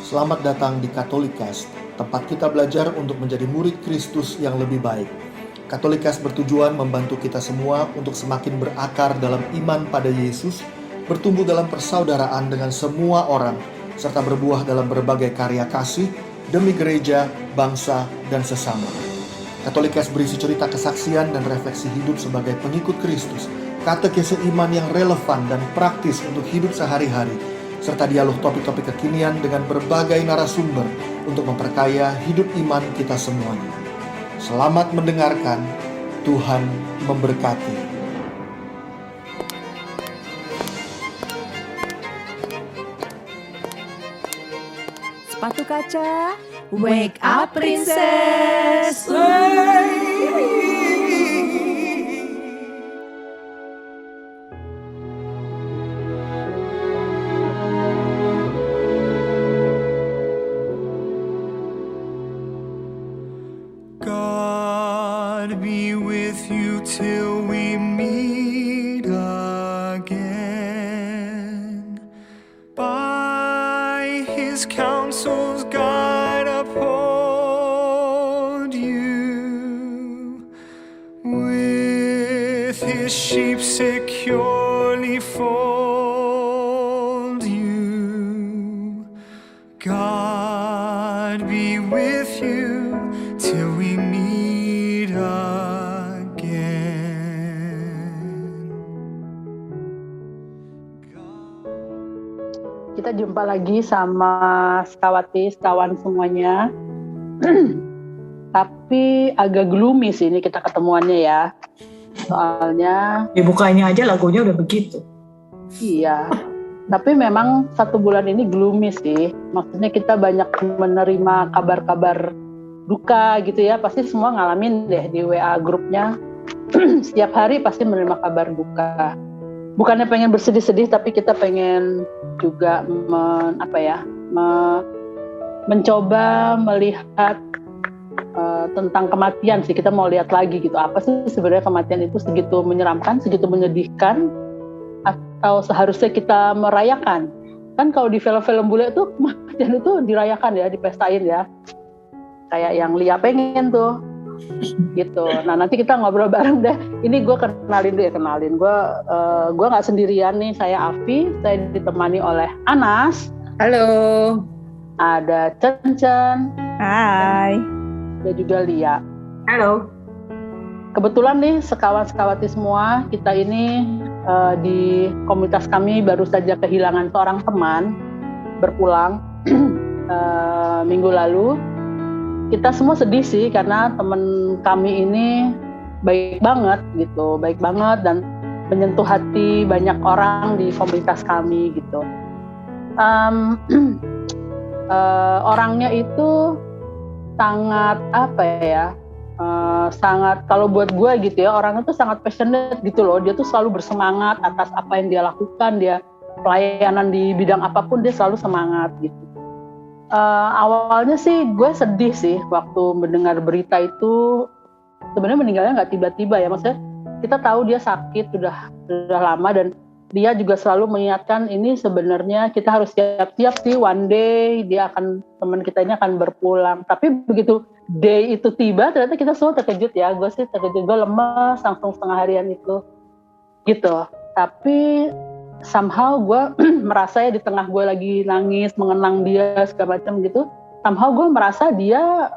Selamat datang di Katolikas, tempat kita belajar untuk menjadi murid Kristus yang lebih baik. Katolikas bertujuan membantu kita semua untuk semakin berakar dalam iman pada Yesus, bertumbuh dalam persaudaraan dengan semua orang, serta berbuah dalam berbagai karya kasih demi gereja, bangsa, dan sesama. Katolikas berisi cerita kesaksian dan refleksi hidup sebagai pengikut Kristus, katekese iman yang relevan dan praktis untuk hidup sehari-hari, serta dialog topik-topik kekinian dengan berbagai narasumber untuk memperkaya hidup iman kita semuanya. Selamat mendengarkan, Tuhan memberkati. Sepatu kaca, wake up princess. God be with you till we meet again. By his counsels guide uphold you. With his sheep securely fold you. God be with you till we meet again. Kita jumpa lagi sama sekawati, sekawan semuanya. Tapi agak gloomy sih ini kita ketemuannya ya. Soalnya dibukanya aja lagunya udah begitu. iya. Tapi memang 1 bulan ini gloomy sih. Maksudnya kita banyak menerima kabar-kabar duka gitu ya. Pasti semua ngalamin deh di WA grupnya. Setiap hari pasti menerima kabar duka. Bukannya pengen bersedih-sedih, tapi kita pengen juga mencoba melihat tentang kematian sih. Kita mau lihat lagi gitu, apa sih sebenarnya kematian itu segitu menyeramkan, segitu menyedihkan, atau seharusnya kita merayakan. Kan kalau di film-film bule tuh kematian itu dirayakan ya, dipestain ya, kayak yang Lia pengen tuh gitu. Nah nanti kita ngobrol bareng deh. Ini gue kenalin. Gue nggak sendirian nih. Saya Afi. Saya ditemani oleh Anas. Halo. Ada Cen. Hai. Dan juga Lia. Halo. Kebetulan nih sekawan-sekawati semua, kita ini di komunitas kami baru saja kehilangan seorang teman berpulang minggu lalu. Kita semua sedih sih karena teman kami ini baik banget dan menyentuh hati banyak orang di komunitas kami gitu. Orangnya itu sangat sangat, kalau buat gue gitu ya, orangnya tuh sangat passionate gitu loh. Dia tuh selalu bersemangat atas apa yang dia lakukan. Dia pelayanan di bidang apapun dia selalu semangat gitu. Awalnya sih gue sedih sih waktu mendengar berita itu. Sebenarnya meninggalnya nggak tiba-tiba ya, maksudnya kita tahu dia sakit sudah lama, dan dia juga selalu mengingatkan ini sebenarnya kita harus siap-siap sih, one day teman kita ini akan berpulang. Tapi begitu day itu tiba, ternyata kita semua terkejut ya. Gue sih terkejut, gue lemas langsung setengah harian itu gitu. Tapi somehow gue merasa ya, di tengah gue lagi nangis mengenang dia segala macam gitu, somehow gue merasa dia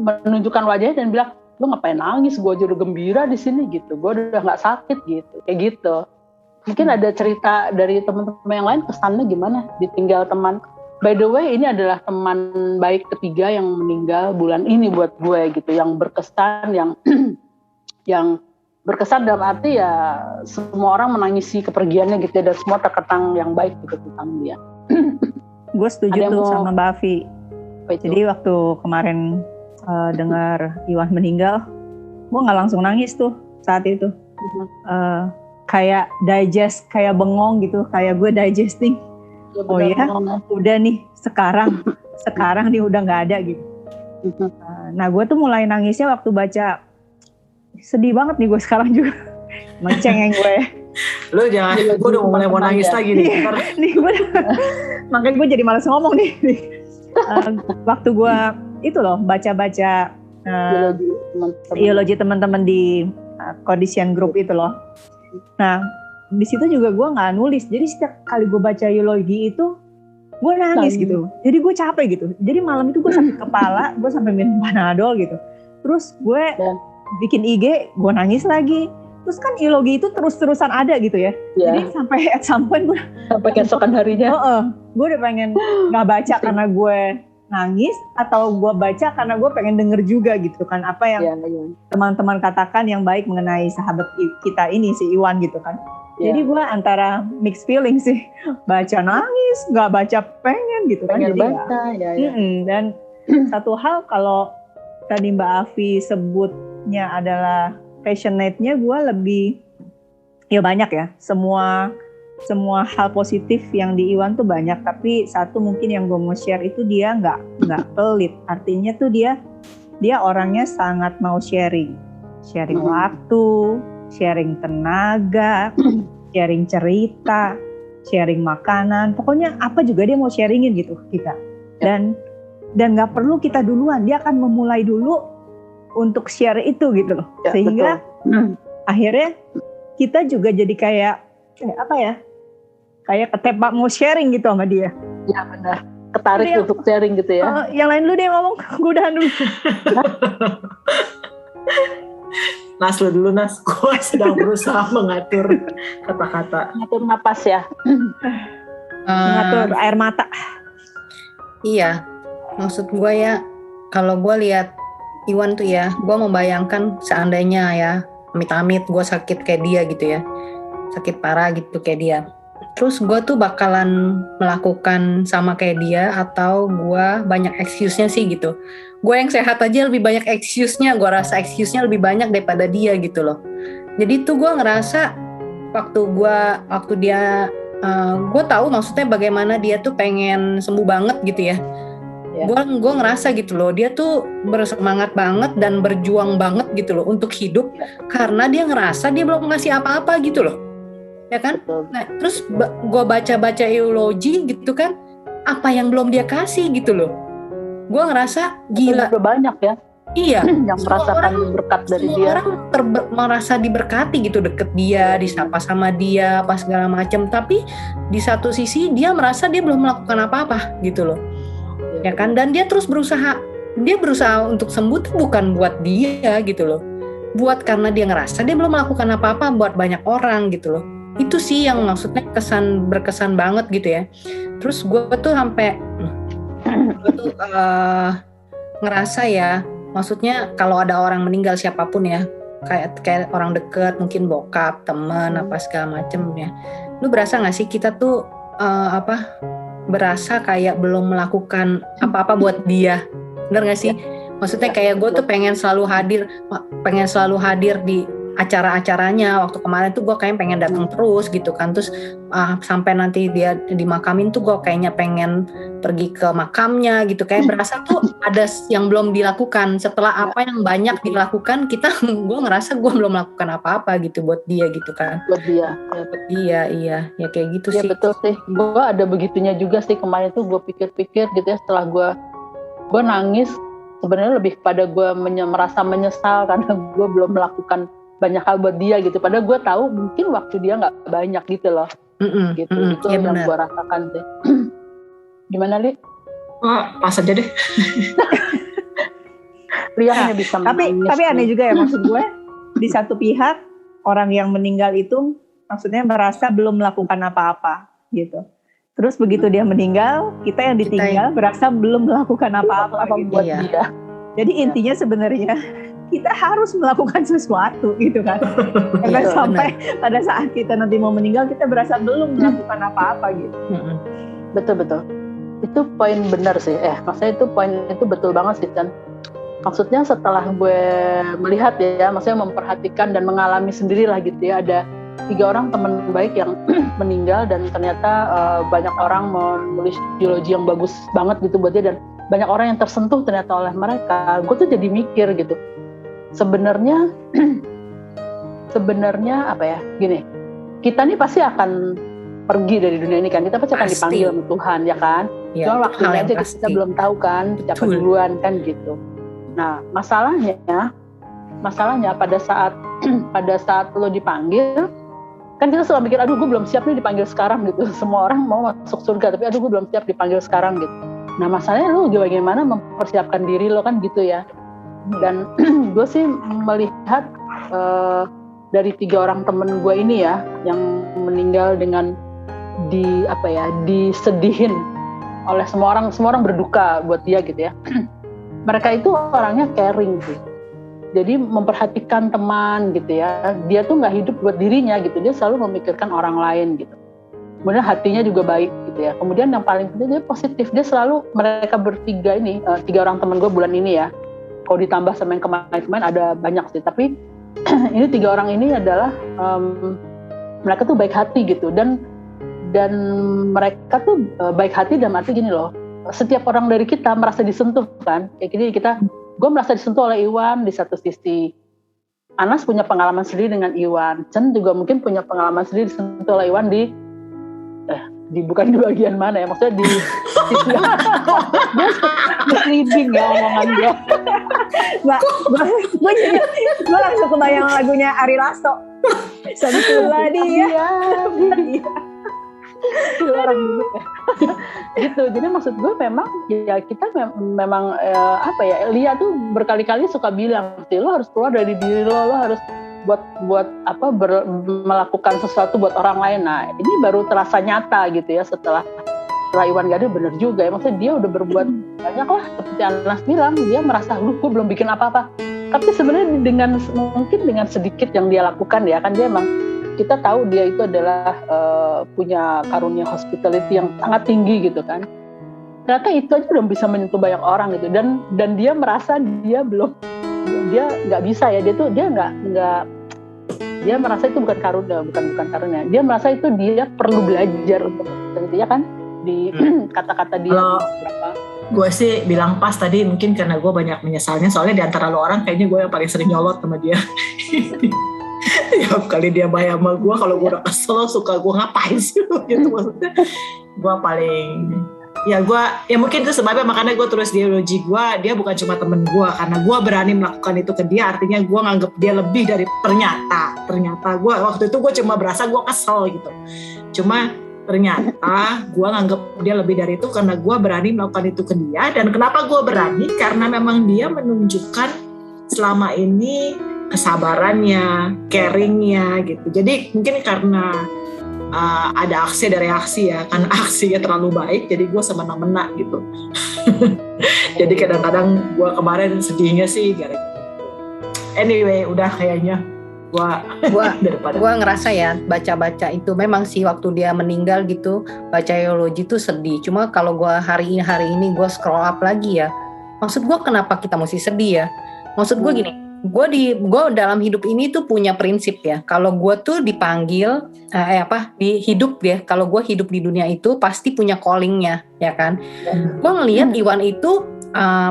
menunjukkan wajahnya dan bilang, lu ngapain nangis, gue aja udah gembira di sini gitu, gue udah nggak sakit gitu, kayak gitu. Mungkin ada cerita dari teman-teman yang lain, kesannya gimana ditinggal teman. By the way, ini adalah teman baik ketiga yang meninggal bulan ini buat gue gitu, yang berkesan, yang berkesan dalam arti ya semua orang menangisi kepergiannya gitu ya, dan semua terkenang yang baik gitu tentang dia. Gue setuju tuh sama Mbak Afi. Jadi waktu kemarin dengar Iwan meninggal, gue nggak langsung nangis tuh saat itu. Kayak digest, kayak bengong gitu, kayak gue digesting. Oh ya, udah nih sekarang nih udah nggak ada gitu. Nah gue tuh mulai nangisnya waktu baca. Sedih banget nih gue sekarang juga. Mencengeng gue. Lu jangan, gue udah mau nangis lagi nih. Nih gue, makanya gue jadi malas ngomong nih. Waktu gue itu loh baca-baca teologi teman-teman di Cordisian Group itu loh. Nah di situ juga gue nggak nulis. Jadi setiap kali gue baca teologi itu gue nangis gitu. Jadi gue capek gitu. Jadi malam itu gue sakit kepala, gue sampai minum Panadol gitu. Terus gue bikin IG, gue nangis lagi. Terus kan teologi itu terus-terusan ada gitu ya. Jadi sampai at some point gue sampai keesokan harinya. Gue udah pengen nggak baca karena gue nangis, atau gue baca karena gue pengen denger juga gitu kan apa yang teman-teman katakan yang baik mengenai sahabat kita ini si Iwan gitu kan. Jadi gue antara mixed feeling sih, baca nangis, nggak baca pengen gitu kan. Pengen jadi baca, Dan satu hal kalau tadi Mbak Afi sebutnya adalah passionate-nya, gue lebih ya banyak ya, semua hal positif yang di Iwan tuh banyak, tapi satu mungkin yang gue mau share itu dia nggak pelit, artinya tuh dia orangnya sangat mau sharing waktu, sharing tenaga, sharing cerita, sharing makanan, pokoknya apa juga dia mau sharingin gitu kita. Dan nggak perlu kita duluan, dia akan memulai dulu untuk share itu gitu loh. Sehingga akhirnya kita juga jadi kayak apa ya? Kayak ketebak mau sharing gitu sama dia. Ya benar. Ketarik untuk sharing gitu ya. Yang lain lu deh ngomong, gue udahan dulu. Nas lu dulu Nas, gue sedang berusaha mengatur kata-kata. Mengatur napas ya. Mengatur air mata. Iya, maksud gue ya, kalau gue lihat Iwan tuh ya, gue membayangkan seandainya ya, amit-amit gue sakit kayak dia gitu ya, sakit parah gitu kayak dia. Terus gue tuh bakalan melakukan sama kayak dia, atau gue banyak excuse-nya sih gitu. Gue yang sehat aja lebih banyak excuse-nya, gue rasa excuse-nya lebih banyak daripada dia gitu loh. Jadi tuh gue ngerasa waktu dia, gue tahu maksudnya bagaimana dia tuh pengen sembuh banget gitu ya. Gue ngerasa gitu loh, dia tuh bersemangat banget dan berjuang banget gitu loh untuk hidup, karena dia ngerasa dia belum ngasih apa-apa gitu loh, ya kan? Nah, terus gue baca-baca teologi gitu kan, apa yang belum dia kasih gitu loh. Gue ngerasa gila. Udah banyak ya. Iya. Yang merasakan berkat dari dia. Orang merasa diberkati gitu, deket dia, disapa sama dia, apa segala macam. Tapi di satu sisi dia merasa dia belum melakukan apa-apa gitu loh. Ya kan, dan dia terus berusaha untuk sembuh tuh bukan buat dia gitu loh, buat karena dia ngerasa dia belum melakukan apa-apa buat banyak orang gitu loh. Itu sih yang maksudnya berkesan banget gitu ya. Terus gue tuh sampai ngerasa ya, maksudnya kalau ada orang meninggal siapapun ya, kayak orang deket, mungkin bokap, temen, apa segala macem ya, lu berasa nggak sih kita tuh berasa kayak belum melakukan apa-apa buat dia, bener gak sih? Maksudnya kayak gue tuh pengen selalu hadir di acara-acaranya. Waktu kemarin tuh gue kayaknya pengen datang terus gitu kan. Terus sampai nanti dia dimakamin tuh gue kayaknya pengen pergi ke makamnya gitu. Kayak berasa tuh ada yang belum dilakukan. Setelah apa yang banyak dilakukan, gue ngerasa gue belum melakukan apa-apa gitu buat dia gitu kan. Buat dia. Iya. Ya kayak gitu Ya sih. betul sih. Gue ada begitunya juga sih kemarin tuh, gue pikir-pikir gitu ya, setelah gue nangis. Sebenarnya lebih pada gue merasa menyesal karena gue belum melakukan banyak hal buat dia gitu. Padahal gue tahu mungkin waktu dia nggak banyak gitu loh. Gitu. Itu ya yang bener. gue rasakan sih. Gimana Li? Pas aja deh. Lia hanya bisa menangis. Tapi aneh juga ya, maksud gue di satu pihak orang yang meninggal itu maksudnya merasa belum melakukan apa-apa gitu. Terus begitu dia meninggal, kita yang ditinggal berasa belum melakukan apa-apa gitu. Buat dia. Jadi intinya sebenarnya kita harus melakukan sesuatu gitu kan. Jangan sampai pada saat kita nanti mau meninggal kita berasa belum melakukan apa-apa gitu. Betul. Itu poin benar sih. Maksudnya itu poin itu betul banget sih kan. Maksudnya setelah gue melihat ya, maksudnya memperhatikan dan mengalami sendirilah gitu ya, ada 3 orang teman baik yang meninggal dan ternyata banyak orang menulis teologi yang bagus banget gitu buat dia, dan banyak orang yang tersentuh ternyata oleh mereka. Gue tuh jadi mikir gitu. Sebenarnya apa ya? Gini, kita nih pasti akan pergi dari dunia ini kan, kita pasti akan dipanggil sama Tuhan ya kan. Ya, Cuma waktunya aja kita belum tahu kan siapa duluan kan gitu. Nah masalahnya pada saat lo dipanggil kan kita selalu mikir, aduh gue belum siap nih dipanggil sekarang gitu. Semua orang mau masuk surga tapi aduh gue belum siap dipanggil sekarang gitu. Nah masalahnya lo bagaimana mempersiapkan diri lo kan gitu ya. Dan gue sih melihat dari 3 orang temen gue ini ya yang meninggal dengan disedihin oleh semua orang berduka buat dia gitu ya. Mereka itu orangnya caring gitu. Jadi memperhatikan teman gitu ya. Dia tuh nggak hidup buat dirinya gitu. Dia selalu memikirkan orang lain gitu. Kemudian hatinya juga baik gitu ya. Kemudian yang paling penting dia positif. Dia selalu, mereka bertiga ini, 3 orang teman gue bulan ini ya. Kalau ditambah sama yang kemarin ada banyak sih. Tapi ini 3 orang ini adalah mereka tuh baik hati gitu. Dan mereka tuh baik hati dalam arti gini loh. Setiap orang dari kita merasa disentuh kan. Kayak gini gue merasa disentuh oleh Iwan di satu sisi. Anas punya pengalaman sendiri dengan Iwan. Chen juga mungkin punya pengalaman sendiri disentuh oleh Iwan di bukan di bagian mana ya, maksudnya di misleading ya omongan dia. Mbak, gue langsung kebayang lagunya Ari Lasso. Sentuhlah dia. Orang dulu ya. Gitu. Jadi maksud gue memang ya kita memang Lia tuh berkali-kali suka bilang sih, lo harus keluar dari diri lo harus melakukan sesuatu buat orang lain. Nah ini baru terasa nyata gitu ya setelah Iwan gak ada, bener juga ya, maksudnya dia udah berbuat banyak lah seperti Anas bilang, dia merasa gue belum bikin apa-apa, tapi sebenarnya mungkin dengan sedikit yang dia lakukan ya kan, dia emang, kita tahu dia itu adalah punya karunia hospitality yang sangat tinggi gitu kan. Ternyata itu aja udah bisa menyentuh banyak orang gitu, dan dia merasa dia nggak bisa ya, dia merasa itu bukan karunia. Dia merasa itu dia perlu belajar untuk gitu ya kan, di kata-kata dia. Gue sih bilang pas tadi, mungkin karena gue banyak menyesalnya, soalnya di antara lo orang kayaknya gue yang paling sering nyolot sama dia. Tiap kali dia bayar sama gue, kalau gue udah kesel suka gue ngapain sih gitu, maksudnya gue paling ya mungkin itu sebabnya makanya gue terus ideologi gue, dia bukan cuma temen gue, karena gue berani melakukan itu ke dia, artinya gue nganggep dia lebih dari ternyata gue waktu itu gue cuma berasa gue kesel gitu, cuma ternyata gue nganggep dia lebih dari itu karena gue berani melakukan itu ke dia. Dan kenapa gue berani? Karena memang dia menunjukkan selama ini kesabarannya, caringnya gitu. Jadi mungkin karena ada aksi dan reaksi ya, karena aksinya terlalu baik jadi gue semena-mena gitu. Jadi kadang-kadang gue kemarin sedihnya sih gara-gara. Anyway, udah kayaknya gue ngerasa ya baca-baca itu memang sih waktu dia meninggal gitu, baca eulogi itu sedih. Cuma kalau gue hari ini gue scroll up lagi ya, maksud gue kenapa kita mesti sedih ya? Maksud gue gini, gue dalam hidup ini tuh punya prinsip ya. Kalau gue tuh dipanggil di hidup ya, kalau gue hidup di dunia itu pasti punya callingnya ya kan. Gue ngelihat Iwan itu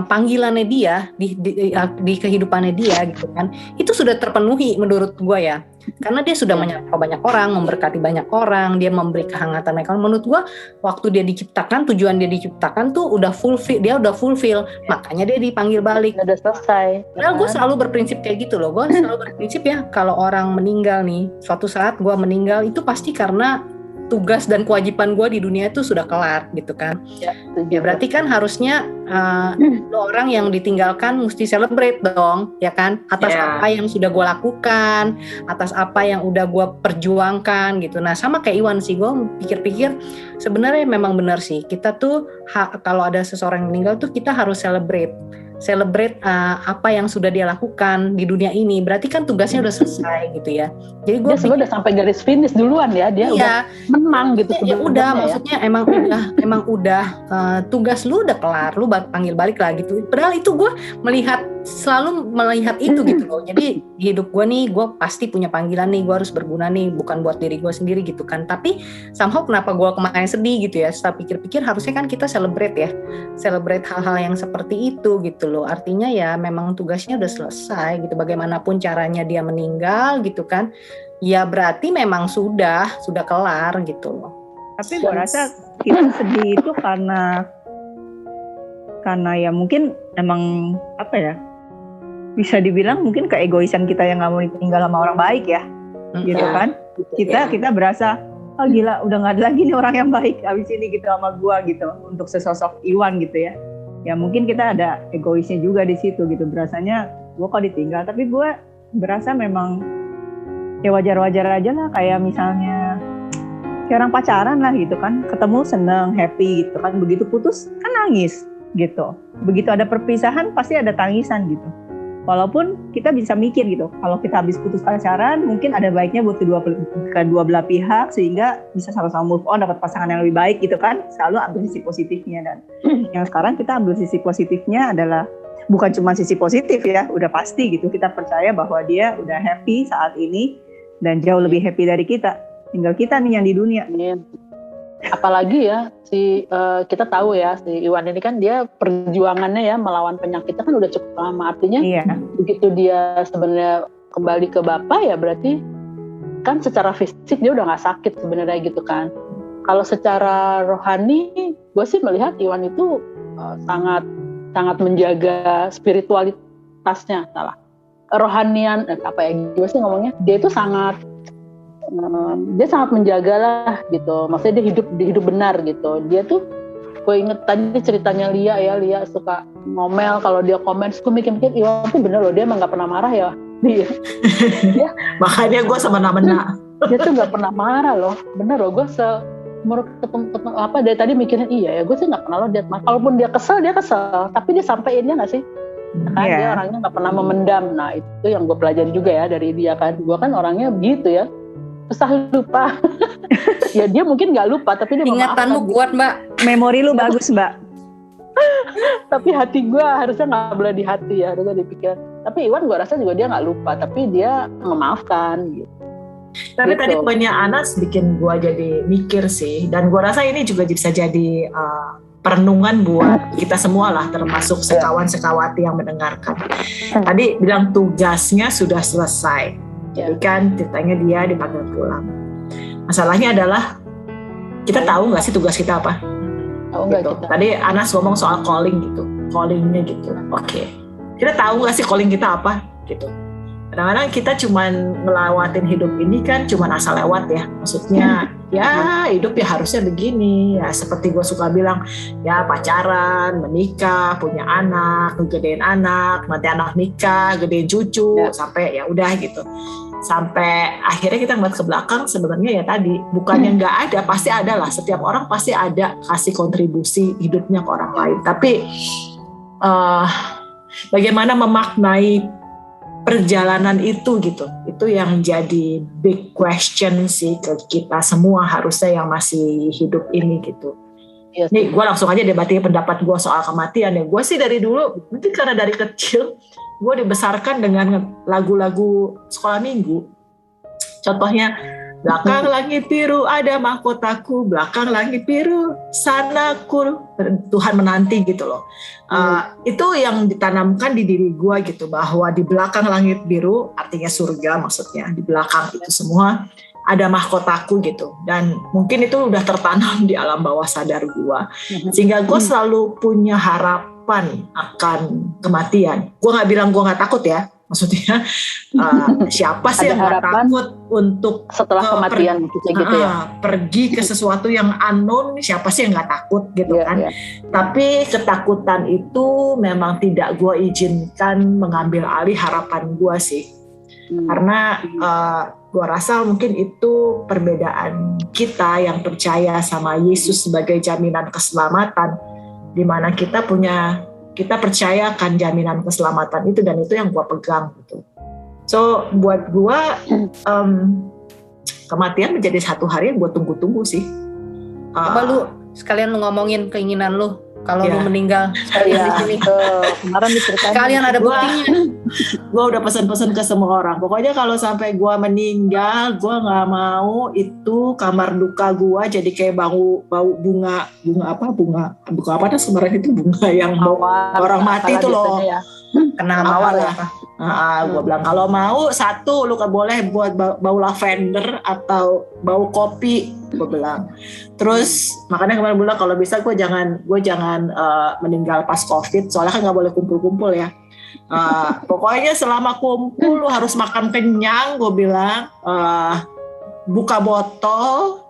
panggilannya dia di kehidupannya dia gitu kan, itu sudah terpenuhi menurut gue ya, karena dia sudah menyapa banyak orang, memberkati banyak orang, dia memberi kehangatan mereka. Menurut gue waktu dia diciptakan, tujuan dia diciptakan tuh udah fulfill, makanya dia dipanggil balik, udah selesai. Nah gue selalu berprinsip kayak gitu loh, gue selalu berprinsip ya, kalau orang meninggal nih, suatu saat gue meninggal itu pasti karena tugas dan kewajiban gue di dunia itu sudah kelar gitu kan. Ya berarti kan harusnya orang yang ditinggalkan mesti celebrate dong ya kan, atas apa yang sudah gue lakukan, atas apa yang udah gue perjuangkan gitu. Nah sama kayak Iwan sih, gue pikir-pikir sebenarnya memang benar sih, kita tuh kalau ada seseorang yang meninggal tuh kita harus celebrate apa yang sudah dia lakukan di dunia ini, berarti kan tugasnya udah selesai gitu ya. Jadi gue udah sampai garis finish duluan ya, dia udah menang gitu. Ya udah, maksudnya emang udah tugas lu udah kelar, lu panggil balik lah gitu. Padahal itu gue melihat selalu melihat itu gitu loh. Jadi di hidup gue nih, gue pasti punya panggilan nih, gue harus berguna nih, bukan buat diri gue sendiri gitu kan. Tapi somehow kenapa gue kemarin sedih gitu ya, setelah pikir-pikir harusnya kan kita celebrate hal-hal yang seperti itu gitu loh. Artinya ya memang tugasnya udah selesai gitu, bagaimanapun caranya dia meninggal gitu kan, ya berarti memang sudah kelar gitu loh. Tapi gue rasa kita sedih itu karena ya mungkin emang apa ya, bisa dibilang mungkin keegoisan kita yang nggak mau tinggal sama orang baik ya, gitu kan? Kita berasa, oh gila, udah nggak ada lagi nih orang yang baik abis ini gitu sama gua gitu, untuk sesosok Iwan gitu ya. Ya mungkin kita ada egoisnya juga di situ gitu, berasanya gua kok ditinggal, tapi gua berasa memang ya wajar-wajar aja lah, kayak misalnya kayak orang pacaran lah gitu kan, ketemu seneng, happy gitu kan, begitu putus kan nangis gitu, begitu ada perpisahan pasti ada tangisan gitu. Walaupun kita bisa mikir gitu, kalau kita habis putus pacaran, mungkin ada baiknya buat kedua belah pihak, sehingga bisa sama-sama move on, dapat pasangan yang lebih baik gitu kan. Selalu ambil sisi positifnya, dan yang sekarang kita ambil sisi positifnya adalah bukan cuma sisi positif ya, udah pasti gitu. Kita percaya bahwa dia udah happy saat ini dan jauh lebih happy dari kita. Tinggal kita nih yang di dunia. Apalagi ya kita tahu ya, si Iwan ini kan dia perjuangannya ya melawan penyakitnya kan udah cukup lama. Artinya begitu dia sebenarnya kembali ke Bapa ya berarti kan secara fisik dia udah nggak sakit sebenarnya gitu kan. Kalau secara rohani gue sih melihat Iwan itu sangat menjaga spiritualitasnya, rohanian apa ya gue sih ngomongnya, dia itu sangat menjaga lah gitu, maksudnya dia hidup benar gitu. Dia tuh, gue inget tadi ceritanya Lia suka ngomel kalau dia komen, gue mikir-mikir Iwan tuh bener loh, dia emang gak pernah marah ya dia. Makanya gue semena-mena dia tuh gak pernah marah loh, bener loh. Gue menurut ketemu apa dari tadi mikirin iya ya, gue sih gak pernah loh dia marah. Kalaupun dia kesel, tapi dia sampeinnya gak sih kan, dia orangnya gak pernah memendam. Nah itu yang gue pelajari juga ya dari dia kan. Gue kan orangnya begitu ya, susah lupa. Ya dia mungkin nggak lupa, tapi dia ingatanmu kuat Mbak, memori lu bagus Mbak. Tapi hati gue harusnya nggak boleh di hati ya, harusnya dipikir. Tapi Iwan gue rasa juga dia nggak lupa, tapi dia memaafkan gitu. Tapi tadi poinnya Anas bikin gue jadi mikir sih, dan gue rasa ini juga bisa jadi perenungan buat kita semua lah, termasuk sekawan-sekawati yang mendengarkan. Tadi bilang tugasnya sudah selesai. Jadi kan ceritanya dia dipanggil pulang. Masalahnya adalah kita tahu nggak sih tugas kita apa? Gitu. Tadi Anas ngomong soal callingnya gitu. Oke. Kita tahu nggak sih calling kita apa? Gitu. Kadang-kadang kita cuman ngelewatin hidup ini kan cuman asal lewat ya. Maksudnya ya hidup ya harusnya begini. Ya seperti gue suka bilang ya pacaran, menikah, punya anak, gedein anak, nanti anak nikah, gedein cucu, sampai ya udah gitu. Sampai akhirnya kita ngeliat ke belakang, sebenarnya ya tadi bukannya nggak ada, pasti ada lah. Setiap orang pasti ada kasih kontribusi hidupnya ke orang lain. Tapi bagaimana memaknai perjalanan itu gitu, itu yang jadi big question sih ke kita semua harusnya yang masih hidup ini gitu. Yes. Nih gue langsung aja debatin pendapat gue soal kematian ya. Gue sih dari dulu, mungkin karena dari kecil gue dibesarkan dengan lagu-lagu sekolah minggu. Contohnya, belakang langit biru ada mahkotaku, belakang langit biru sanaku, Tuhan menanti gitu loh. Itu yang ditanamkan di diri gue gitu, bahwa di belakang langit biru artinya surga maksudnya, di belakang itu semua ada mahkotaku gitu. Dan mungkin itu udah tertanam di alam bawah sadar gue, sehingga gue selalu punya harapan akan kematian. Gue gak bilang gue gak takut ya, maksudnya siapa sih yang gak takut untuk setelah kematian gitu ya, pergi ke sesuatu yang unknown, siapa sih yang gak takut gitu kan. Tapi ketakutan itu memang tidak gue izinkan mengambil alih harapan gue sih. Karena gue rasa mungkin itu perbedaan kita yang percaya sama Yesus sebagai jaminan keselamatan, di mana kita percaya akan jaminan keselamatan itu, dan itu yang gue pegang gitu. So buat gue kematian menjadi satu hari yang gue tunggu-tunggu sih. Coba lu sekalian lu ngomongin keinginan lu kalau Iya. lu meninggal Iya, di sini. kemarin diceritain. Kalian ada buktinya. Gue udah pesan-pesan ke semua orang. Pokoknya kalau sampai gue meninggal, gue nggak mau itu kamar duka gue jadi kayak bau bunga apa tuh kemarin itu bunga yang bau orang mati itu loh. Ya. Kena Mawar mawar ya. Gue bilang kalau mau satu lu boleh buat bau lavender atau bau kopi, gue bilang. Terus makanya kemarin bilang kalau bisa gue jangan meninggal pas COVID, soalnya kan nggak boleh kumpul-kumpul ya. Pokoknya selama kumpul lu harus makan kenyang, gue bilang. Buka botol,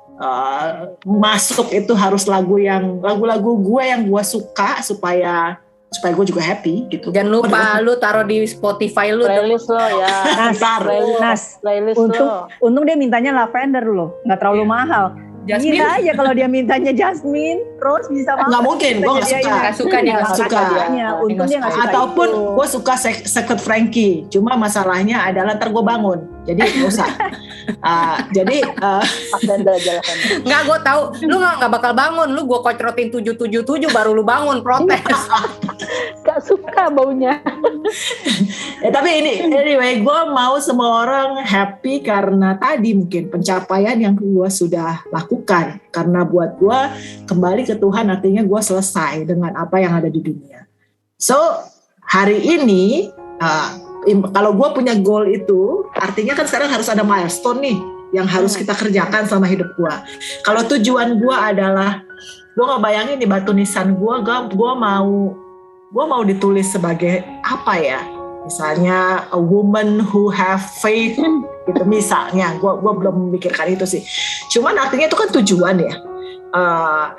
masuk itu harus lagu-lagu gue yang gue suka supaya gue juga happy gitu. Jangan lupa lu taruh di Spotify lu. Playlist lo ya. Nas, Playlist untung dia mintanya lavender loh, nggak terlalu mahal. Jasmine Gila aja kalau dia mintanya jasmine, Rose bisa banget. Nggak mungkin, gue nggak suka. Nggak suka dia, nggak suka. Untung dia nggak suka. Ataupun itu. gue suka Secret Frankie, cuma masalahnya adalah ntar gue bangun, jadi nggak usah. Jadi lavender aja lavender. Nggak, gue tahu lu nggak bakal bangun. Lu gue kocrotin 777 baru lu bangun protes. Gak suka baunya. tapi anyway, gue mau semua orang happy karena tadi mungkin pencapaian yang gue sudah lakukan. Karena buat gue kembali ke Tuhan artinya gue selesai dengan apa yang ada di dunia. So hari ini kalau gue punya goal itu artinya kan sekarang harus ada milestone nih yang harus kita kerjakan selama hidup gue. Kalau tujuan gue adalah gue nggak bayangin nih batu nisan gue mau ditulis sebagai apa ya? Misalnya a woman who have faith gitu misalnya. Gue belum memikirkan itu sih. Cuman artinya itu kan tujuan ya.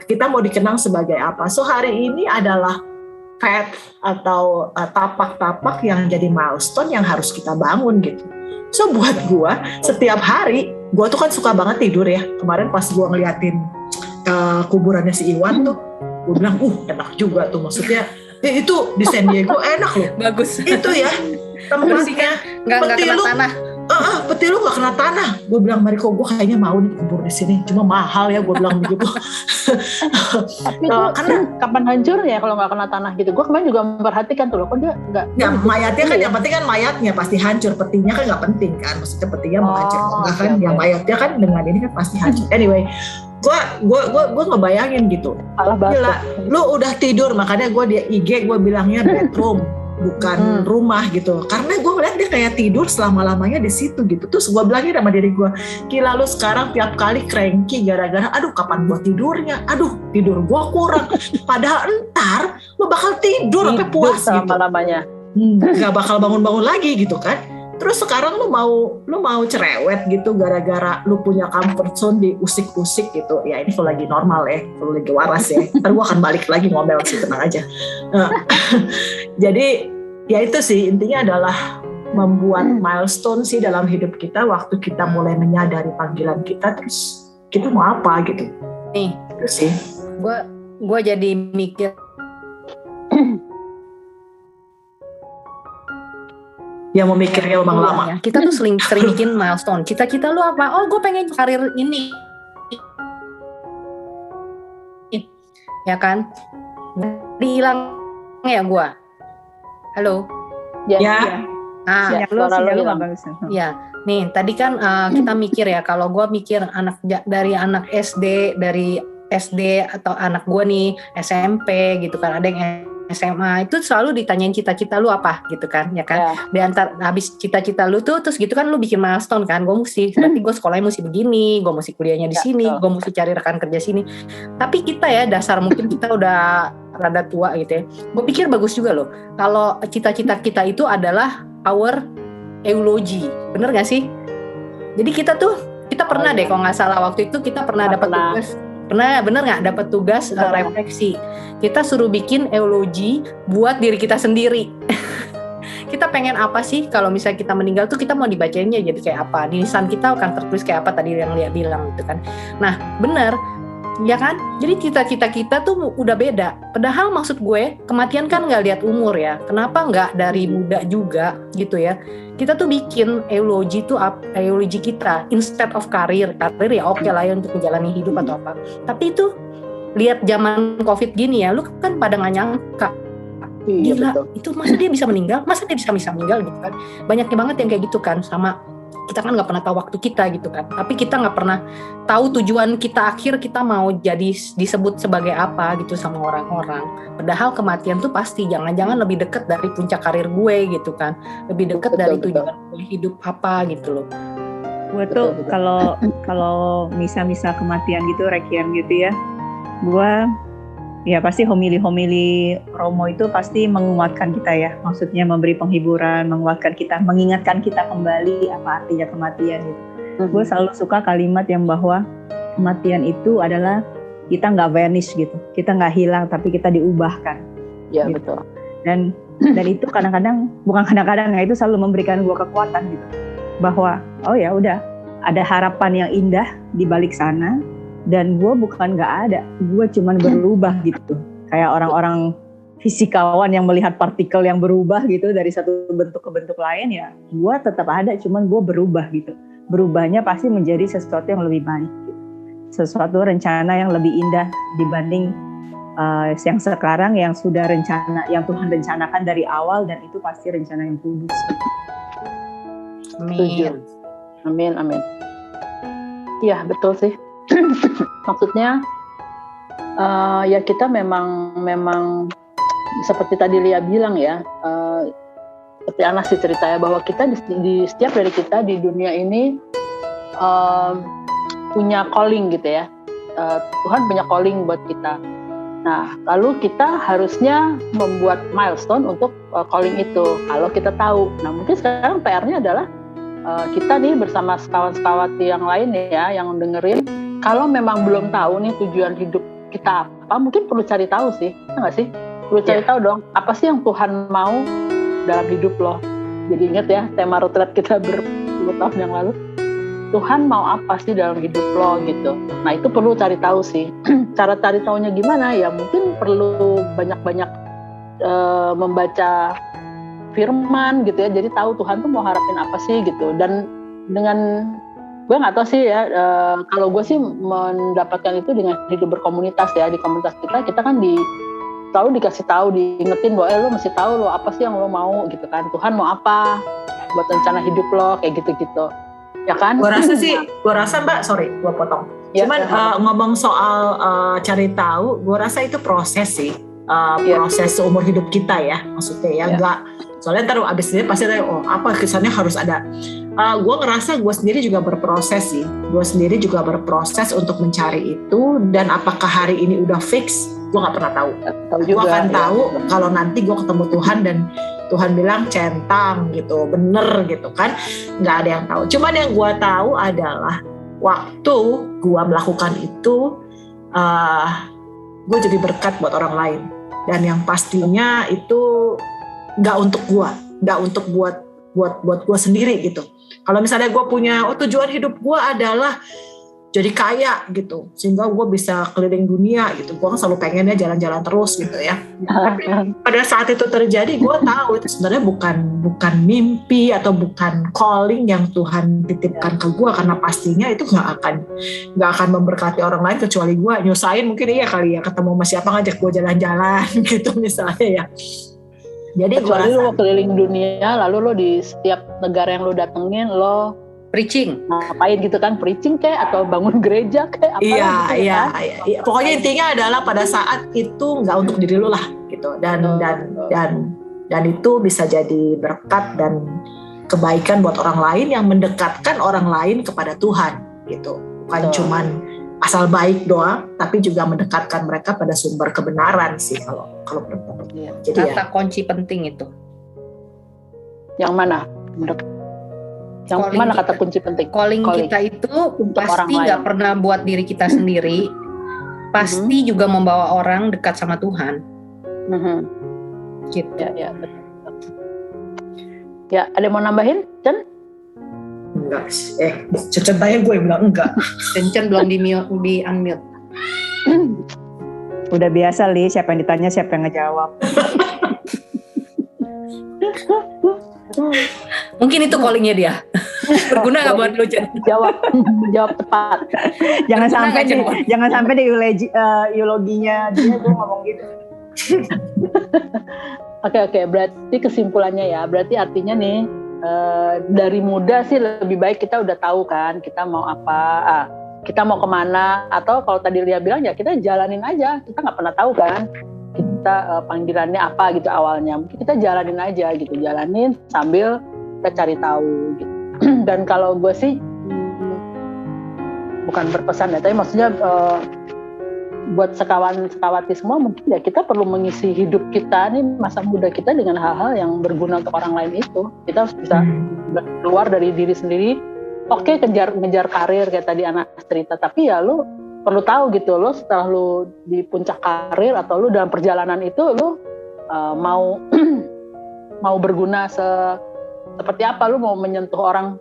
Kita mau dikenang sebagai apa? So hari ini adalah path atau tapak-tapak yang jadi milestone yang harus kita bangun gitu. So buat gue setiap hari gue tuh kan suka banget tidur ya. Kemarin pas gue ngeliatin kuburannya si Iwan tuh, gue bilang enak juga tuh, maksudnya itu di San Diego enak loh. Bagus. Itu ya tempatnya Nggak kena tanah. Peti lu gak kena tanah. Gue bilang Mariko, gue kayaknya mau nih kubur di sini, cuma mahal ya, gue bilang begitu. Tapi itu karena kapan hancur ya kalau nggak kena tanah gitu. Gue kemarin juga memperhatikan tuh loh, kok dia nggak. ya mayatnya kan yang penting kan mayatnya pasti hancur, petinya kan nggak penting kan, maksudnya petinya mau hancur enggak kan, yang mayatnya kan dengan ini kan pasti hancur. Anyway, gue ngebayangin gitu. Gila, lu udah tidur, makanya gue di IG gue bilangnya bedroom bukan rumah gitu, karena gue ngeliat dia kayak tidur selama-lamanya di situ gitu. Terus gue bilangnya sama diri gue, gila lu sekarang tiap kali cranky gara-gara aduh kapan gue tidurnya, aduh tidur gue kurang, padahal entar lu bakal tidur sampai puas gitu, selama-lamanya nggak bakal bangun-bangun lagi gitu kan. Terus sekarang lu mau cerewet gitu gara-gara lu punya comfort zone diusik-usik gitu. Ya ini kalau lagi normal ya, kalau lagi waras ya. Ntar gue akan balik lagi ngomel sih, tenang aja. Jadi ya itu sih intinya adalah membuat milestone sih dalam hidup kita waktu kita mulai menyadari panggilan kita, terus kita mau apa gitu. Nih, itu sih. Gue jadi mikir. Yang mau mikirnya memang lama. Ya. Kita tuh sering bikin milestone. Cita-cita lu apa? Oh, gue pengen karir ini. Ya kan? Dihilang ya gue. Halo. Ya. Sinyal lu nggak bagus. Ya, nih tadi kan kita mikir ya. Kalau gue mikir dari anak SD, dari SD atau anak gue nih SMP gitu kan. Ada yang SMA itu selalu ditanyain cita-cita lu apa gitu kan, ya kan? Di antara habis cita-cita lu tuh terus gitu kan lu bikin milestone kan, berarti gue sekolahnya mesti begini, gue mesti kuliahnya di sini, gue mesti cari rekan kerja sini. Tapi kita ya dasar mungkin kita udah rada tua gitu ya. Gue pikir bagus juga loh kalau cita-cita kita itu adalah our eulogy, bener gak sih? Jadi kita pernah deh kalau nggak salah waktu itu kita pernah dapat tugas. Bener nggak dapat tugas refleksi? Kita suruh bikin eulogi buat diri kita sendiri. Kita pengen apa sih kalau misalnya kita meninggal tuh kita mau dibacainnya jadi kayak apa? Nisan kita akan tertulis kayak apa tadi yang Lia bilang gitu kan. Nah bener, ya kan? Jadi cita-cita kita tuh udah beda. Padahal maksud gue kematian kan nggak lihat umur ya. Kenapa nggak dari muda juga gitu ya? Kita tuh bikin eulogi kita instead of karir ya oke lah ya untuk menjalani hidup atau apa. Tapi itu lihat zaman COVID gini ya, lu kan pada nggak nyangka. Iya, Gila, betul. itu masa dia bisa meninggal? Masa dia bisa meninggal gitu kan? Banyaknya banget yang kayak gitu kan. Sama kita kan nggak pernah tahu waktu kita gitu kan. Tapi kita nggak pernah tahu tujuan kita akhir kita mau jadi disebut sebagai apa gitu sama orang-orang. Padahal kematian tuh pasti jangan-jangan lebih dekat dari puncak karir gue gitu kan. Lebih dekat Betul, dari betul. tujuan gue hidup apa gitu loh. Gue tuh Betul. kalau misa-misa kematian gitu, requiem gitu ya, gue ya pasti homili-homili Romo itu pasti menguatkan kita ya, maksudnya memberi penghiburan, menguatkan kita, mengingatkan kita kembali apa artinya kematian gitu. Gue selalu suka kalimat yang bahwa kematian itu adalah kita nggak vanish gitu, kita nggak hilang tapi kita diubahkan. Ya, Gitu. betul. Dan itu kadang-kadang, bukan kadang-kadang ya, itu selalu memberikan gue kekuatan gitu, bahwa oh ya udah ada harapan yang indah di balik sana. Dan gue bukan nggak ada, gue cuman berubah gitu. Kayak orang-orang fisikawan yang melihat partikel yang berubah gitu dari satu bentuk ke bentuk lain, ya gue tetap ada, cuman gue berubah gitu. Berubahnya pasti menjadi sesuatu yang lebih baik gitu. Sesuatu rencana yang lebih indah dibanding yang sekarang, yang sudah yang Tuhan rencanakan dari awal, dan itu pasti rencana yang kudus. Setuju. Amin. Amin. Iya, betul sih. Maksudnya ya kita memang seperti tadi Lia bilang ya, seperti Ana sih ceritanya bahwa kita di setiap dari kita di dunia ini punya calling gitu ya. Tuhan punya calling buat kita. Nah, lalu kita harusnya membuat milestone untuk calling itu kalau kita tahu. Nah, mungkin sekarang PR-nya adalah kita nih bersama sekawan-sekawat yang lain ya, yang dengerin, kalau memang belum tahu nih tujuan hidup kita apa, mungkin perlu cari tahu sih, nggak sih? Perlu cari tahu dong, apa sih yang Tuhan mau dalam hidup lo. Jadi ingat ya, tema retreat kita 10 tahun yang lalu, Tuhan mau apa sih dalam hidup lo gitu. Nah itu perlu cari tahu sih. Cara cari tahunya gimana? Ya mungkin perlu banyak-banyak membaca firman gitu ya, jadi tahu Tuhan tuh mau harapin apa sih gitu. Dan dengan gue nggak tahu sih ya, kalau gue sih mendapatkan itu dengan hidup berkomunitas ya. Di komunitas kita kan selalu dikasih tahu, diingetin bahwa lo mesti tahu lo apa sih yang lo mau gitu kan. Tuhan mau apa buat rencana hidup lo kayak gitu-gitu ya kan. Gue rasa Mbak, sorry gue potong. Ya, Cuman ngomong soal cari tahu, gue rasa itu proses sih. Proses seumur hidup kita ya, maksudnya ya, enggak soalnya ntar abis ini pasti ada apa kesannya harus ada. Gue ngerasa gue sendiri juga berproses sih, gue sendiri juga berproses untuk mencari itu, dan apakah hari ini udah fix, gue nggak pernah tahu. Gue akan tahu kalau nanti gue ketemu Tuhan dan Tuhan bilang centang gitu, bener gitu kan, nggak ada yang tahu. Cuman yang gue tahu adalah waktu gue melakukan itu, gue jadi berkat buat orang lain. Dan yang pastinya itu nggak untuk gue, nggak untuk buat gue sendiri gitu. Kalau misalnya gue punya tujuan hidup gue adalah jadi kaya gitu, sehingga gue bisa keliling dunia gitu. Gue kan selalu pengennya jalan-jalan terus gitu ya. Tapi pada saat itu terjadi, gue tahu itu sebenarnya bukan mimpi atau bukan calling yang Tuhan titipkan ke gue, karena pastinya itu nggak akan memberkati orang lain kecuali gue nyusahin. Mungkin iya kali ya, ketemu sama siapa ngajak gue jalan-jalan gitu misalnya ya. Jadi kecuali lo keliling dunia, lalu lo di setiap negara yang lo datengin lo preaching, ngapain gitu kan, preaching kayak atau bangun gereja kayak apa gitu iya. kan? Pokoknya intinya adalah pada saat itu nggak untuk diri lu lah gitu, dan itu bisa jadi berkat dan kebaikan buat orang lain yang mendekatkan orang lain kepada Tuhan gitu, bukan cuman asal baik doang, tapi juga mendekatkan mereka pada sumber kebenaran sih kalau menurut Iya. Jadi kata kunci penting itu. Yang mana? Yang Calling mana kita. kata kunci penting? Calling kita itu Untuk orang pasti lain. nggak pernah buat diri kita sendiri, pasti juga membawa orang dekat sama Tuhan. Gitu. Ya, betul. Ya, ada yang mau nambahin, Chen? enggak, ceritanya gue bilang enggak. Kencen belum di unmute. Udah biasa Li, siapa yang ditanya siapa yang ngejawab. Mungkin itu callingnya dia. Berguna nggak buat lu, Jen? Jawab tepat. Jangan sampai di euloginya dia gue ngomong gitu. Oke, berarti kesimpulannya ya, berarti artinya nih dari muda sih lebih baik kita udah tahu kan kita mau apa, kita mau kemana, atau kalau tadi Lia bilang ya kita jalanin aja, kita nggak pernah tahu kan kita panggilannya apa gitu awalnya, mungkin kita jalanin aja gitu, jalanin sambil kita cari tahu gitu. Dan kalau gue sih bukan berpesan ya, tapi maksudnya buat sekawati semua, mungkin ya kita perlu mengisi hidup kita nih, masa muda kita dengan hal-hal yang berguna untuk orang lain itu. Kita harus bisa keluar dari diri sendiri. Oke, ngejar karir kayak tadi anak cerita, tapi ya lu perlu tahu gitu, lu setelah lu di puncak karir atau lu dalam perjalanan itu lu mau berguna seperti apa, lu mau menyentuh orang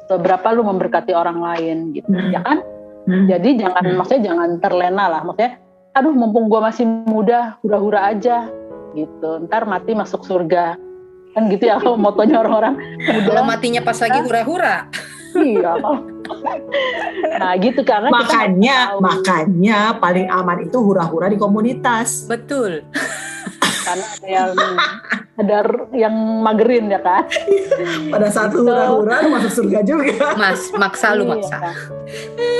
seberapa lu memberkati orang lain gitu, ya kan? Jadi maksudnya jangan terlena lah, maksudnya aduh mumpung gue masih muda, hura-hura aja gitu, ntar mati masuk surga kan gitu ya motonya orang-orang. Kalau matinya pas lagi hura-hura. Iya. Nah gitu, karena makanya paling aman itu hura-hura di komunitas. Betul. Karena ada yang magerin ya kan. Pada saat gitu. hura-hura lu masuk surga juga. Maksa.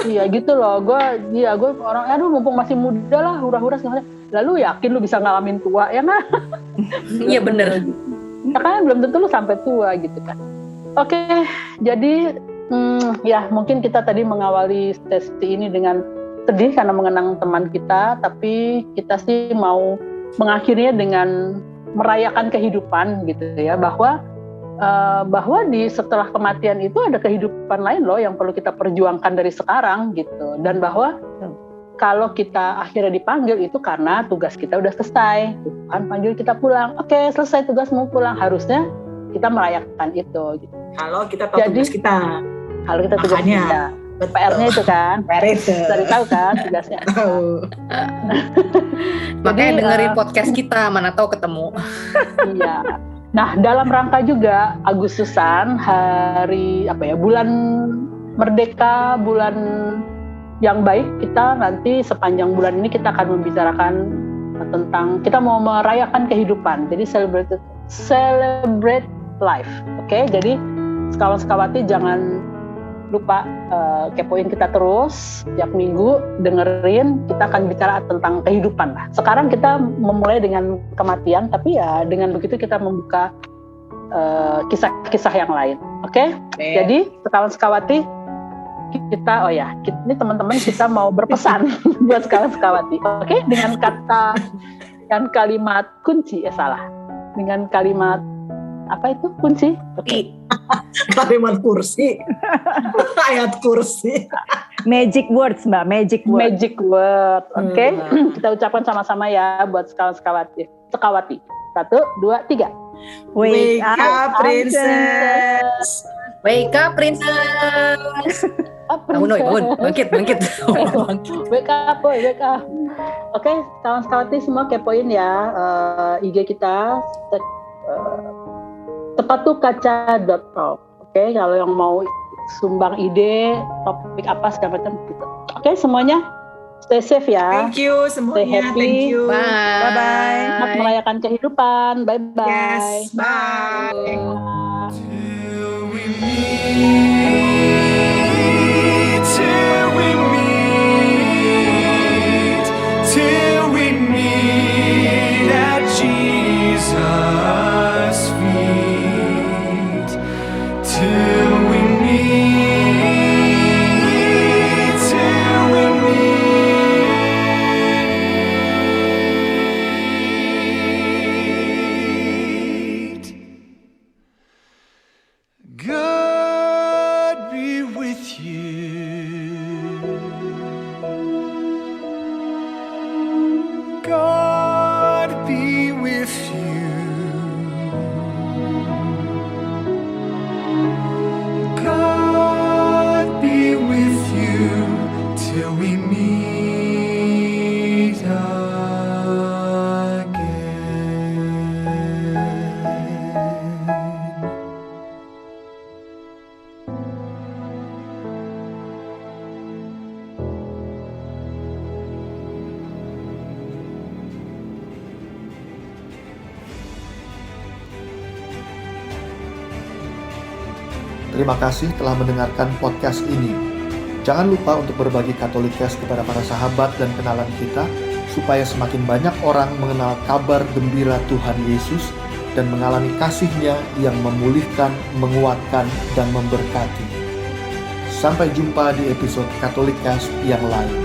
Iya gitu loh, gue orang aduh mumpung masih muda lah hura-hura segala. Lalu yakin lu bisa ngalamin tua ya nggak? Iya bener. Ya kan belum tentu lu sampai tua gitu kan. Oke, jadi ya mungkin kita tadi mengawali sesi ini dengan sedih karena mengenang teman kita, tapi kita sih mau mengakhirinya dengan merayakan kehidupan gitu ya, bahwa di setelah kematian itu ada kehidupan lain loh yang perlu kita perjuangkan dari sekarang gitu, dan bahwa kalau kita akhirnya dipanggil itu karena tugas kita udah selesai, Tuhan panggil kita pulang, oke selesai tugasmu pulang, harusnya kita merayakan itu gitu. Kalau kita tahu tugas kita, tugas kita, PR-nya itu kan, dari tahu kan tugasnya. Makanya dengerin podcast kita, mana tahu ketemu. Iya. Nah, dalam rangka juga Agustusan, hari bulan Merdeka, bulan yang baik, kita nanti sepanjang bulan ini kita akan membicarakan tentang kita mau merayakan kehidupan. Jadi celebrate life. Oke? Jadi sekawan-sekawati jangan lupa kepoin kita terus tiap minggu, dengerin, kita akan bicara tentang kehidupan lah. Sekarang kita memulai dengan kematian, tapi ya dengan begitu kita membuka kisah-kisah yang lain. Oke? Jadi sekawan-sekawati kita ini teman-teman kita mau berpesan buat sekawan-sekawati. Oke? Dengan kalimat kunci, dengan kalimat apa itu kunci? Oke. Kalimat kursi. Ayat kursi. Magic words, Mbak, magic word. Oke. Kita ucapkan sama-sama ya buat sekawati. 1, 2, 3. Wake up, princess. Wake up, princess. Bangun, bangkit. Wake up, boy, wake up. Oke, kawan-kawati semua kepoin ya IG kita sepatukaca.talk. Oke, kalau yang mau sumbang ide, topik apa segala macam gitu. Oke, semuanya stay safe ya. Thank you semuanya. Stay happy. Thank you. Bye. Selamat merayakan kehidupan. Bye bye. Yes, bye. Till we meet, till we meet at Jesus' feet, till we meet, till we meet. God be Terima kasih telah mendengarkan podcast ini. Jangan lupa untuk berbagi Katolikast kepada para sahabat dan kenalan kita, supaya semakin banyak orang mengenal kabar gembira Tuhan Yesus dan mengalami kasih-Nya yang memulihkan, menguatkan, dan memberkati. Sampai jumpa di episode Katolikast yang lain.